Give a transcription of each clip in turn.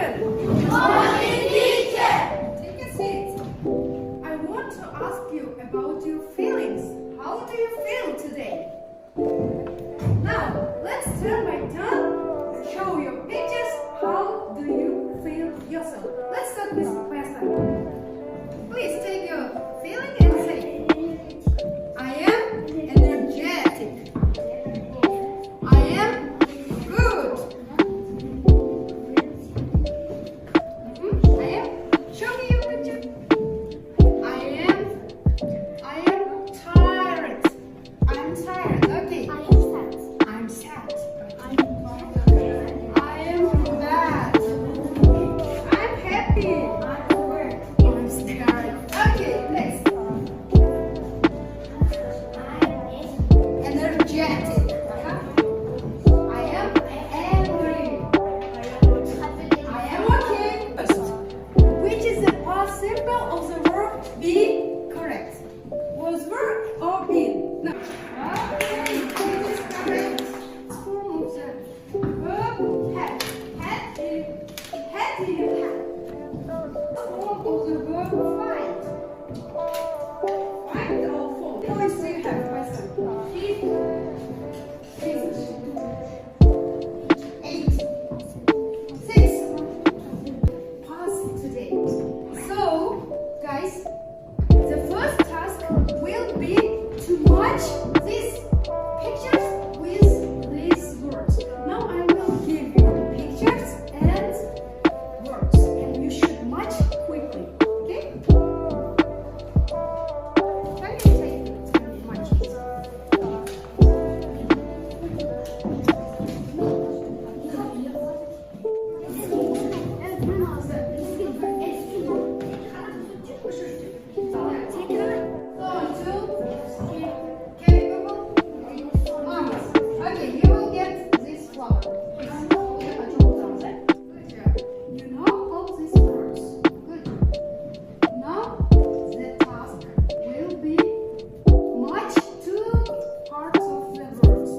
children? Morning, teacher. Take a seat. I want to ask you about your feelings. How do you feel today? Now, let's turn by turn. Show your pictures. How do you feel yourself? Let's start with Pastor. Please take your feeling and say, I am energetic. I am good. I am. Show me your picture. I am tired. I'm tired. Okay. I'm sad. I am bad. I'm happy. I'm scared. Okay, next. Energetic. I am angry. I am okay. First, which is the past simple of the verb be correct? Was verb or been? No. Okay, which is correct? Form of the verb had. Had you had? Form of the verb find. Find or form? How much do you have, my son? 8. 6. Pass today. So, guys, the first task will be to match these pictures with these words. Now I will give you pictures and words, and you should match quickly. Okay? Can you take match it? Okay, you will get this flower. Good job. You know all these words. Good. Now the task will be match two parts of the words.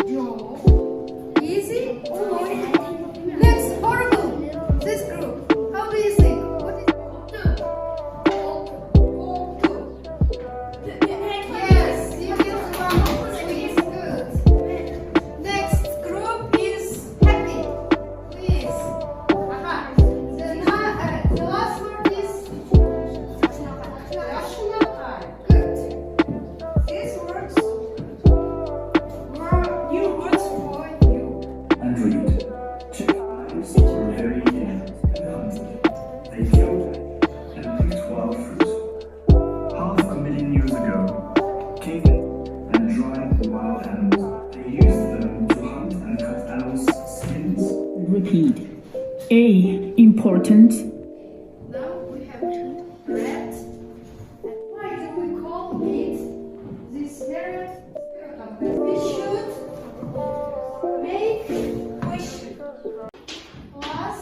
Job. Easy or next, horrible. This group. How do you think? What is yes, you feel wrong. Please, good. Next group is happy. Please. The last word is good. These words were new words for you. And read. Chickens were very young and hungry. They killed and picked wild fruit. Half a million years ago, cavemen and dried the wild animals. They used them to hunt and cut animals' skins. Repeat. A. Important. Now we have red. Why do we call it this stereotype? We should make question. Plus,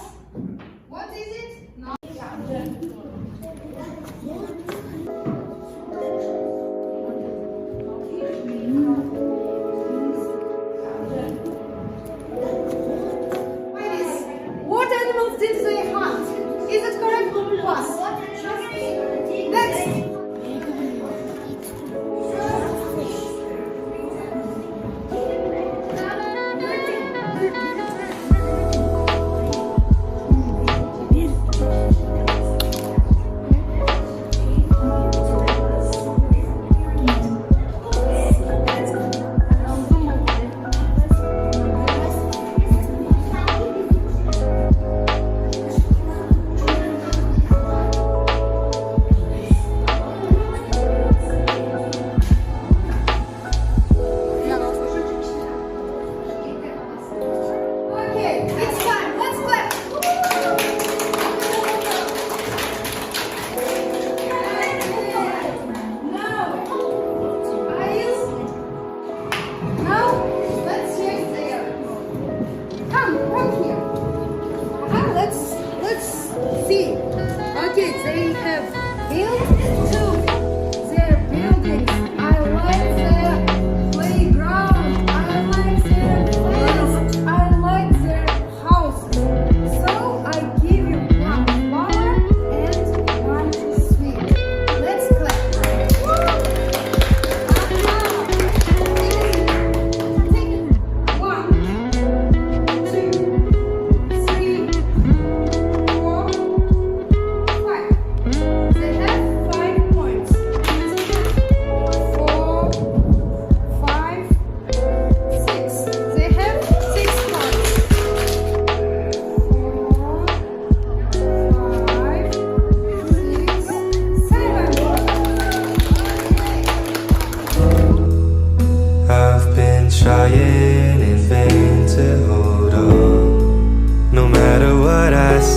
what is it? Now. What animals did they hunt? Is it correct? Plus. Next. Okay, it's time. Let's clap. Now, let's check there. Come here. Let's see. Okay, they have built their buildings. I like their playground. I like their place. I like their houses.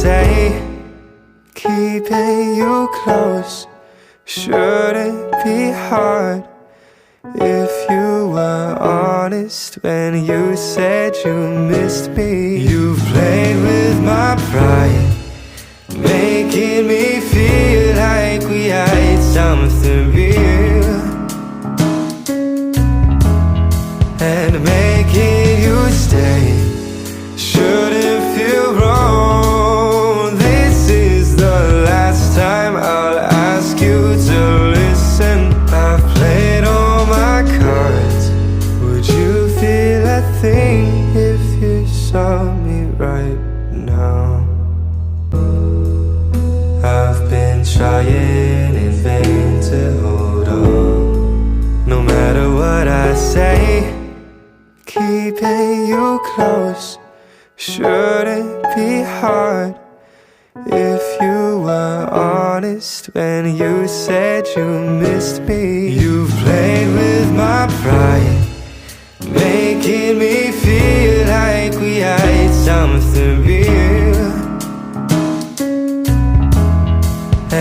say, keeping you close shouldn't be hard. If you were honest when you said you missed me. You've played with my pride, making me feel like we had something real, and making you stay shouldn't feel wrong. This is the last time I'll ask you to listen. I've played all my cards. Would you feel a thing if you saw me right now? I've been trying in vain to hold on. No matter what I say, keeping you close shouldn't be hard. If you were honest when you said you missed me. You've played with my pride, making me feel like we had something real,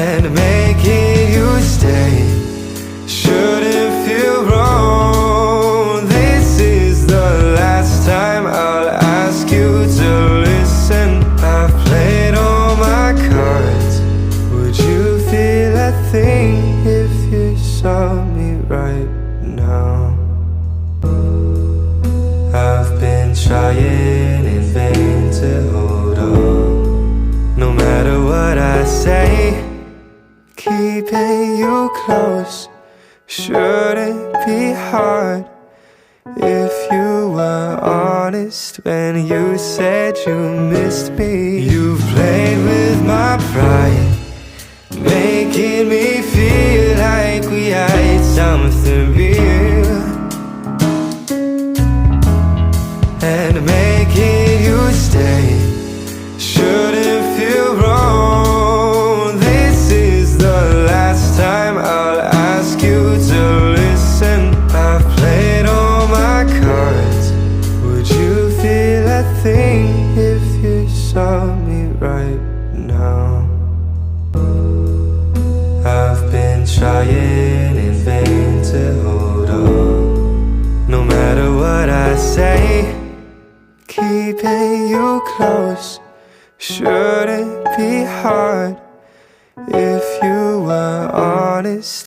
and making you stay shouldn't feel wrong. This is the last time I'll ask you to listen. I've played all my cards. Would you feel a thing if you saw me right now? I've been trying in vain to hold on. No matter what I say, keeping you close shouldn't be hard. If you were honest when you said you missed me. You've played with my pride, making me feel like we had something real, and making you stay shouldn't feel wrong. This is the last time I'll ask you to listen. I've played all my cards. Would you feel a thing if you saw me right now? I've been trying in vain to hold on. No matter what I say, keeping you close shouldn't be hard. If you were honest